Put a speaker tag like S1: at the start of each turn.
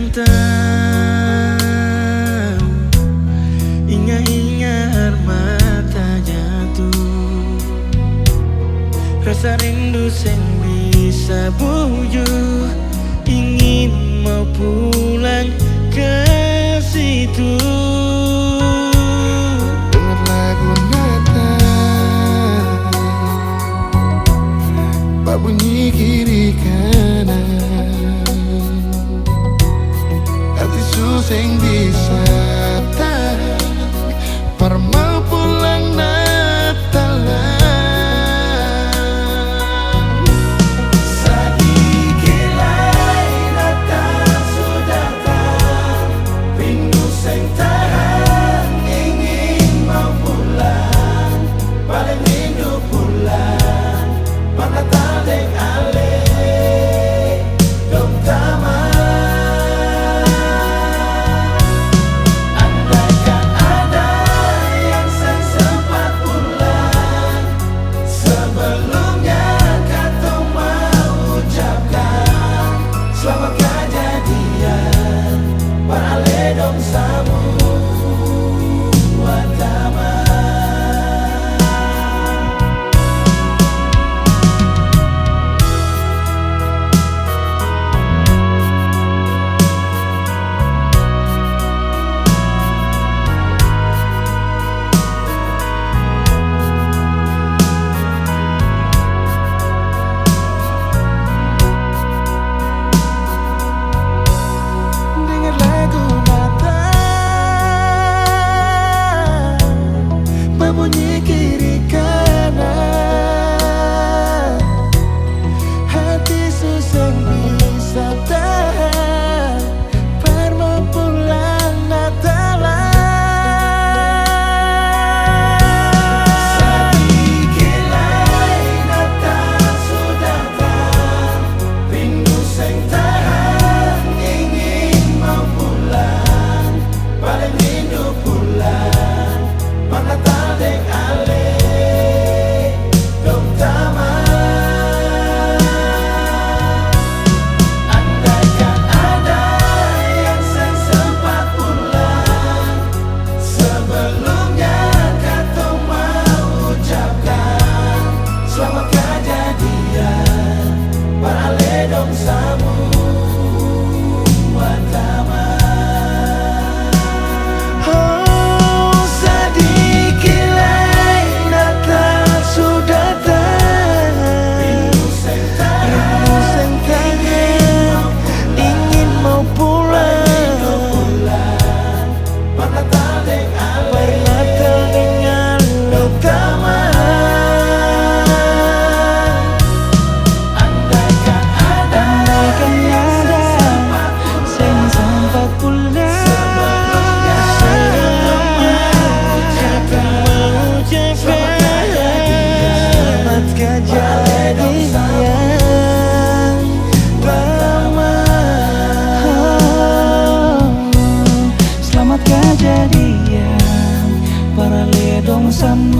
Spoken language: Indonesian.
S1: tahu, ingat-ingat air mata jatuh. Rasa rindu sing bisa buyuh, ingin mau pulang ke situ.
S2: Dengar lagu Natal, bak bunyi kiri kanan, hati suseng disata, par mau pulang Natalan.
S1: Sedikit lain Natal sudah datang, rindu sing tahan, ingin mau pulang, paling rindu pulang, Pak Natal deng ale dong taman. Andaikan ada yang sempat pulang, sebelumnya kata mau ucapkan selamat kejadian, para ledong samu wataman.
S2: Dengar lagu Natal, berbunyi kiri kanan, hati susah bisa tahan, par mau pulang Natalan.
S1: Sedikit lain Natal sudah datang, rindu sing tahan, ingin mau pulang, paling rindu pulang, Pak Natal deng ale dong taman. Andaikan ada yang sempat pulang, sebelumnya kata mau ucapkan selamat kejadian, para ledong samu wataman. Oh, sedikit lain Natal sudah datang, rindu sing tahan,
S2: Ingin mau pulang,
S1: Pak Natal deng ale
S2: Natal dengan
S1: dong taman. Andaikan ada yang sempat
S2: sing sempat pulang,
S1: sebelumnya
S2: kata mengucapkan selamat kejadian pertama. Selamat kejadian para ledong sama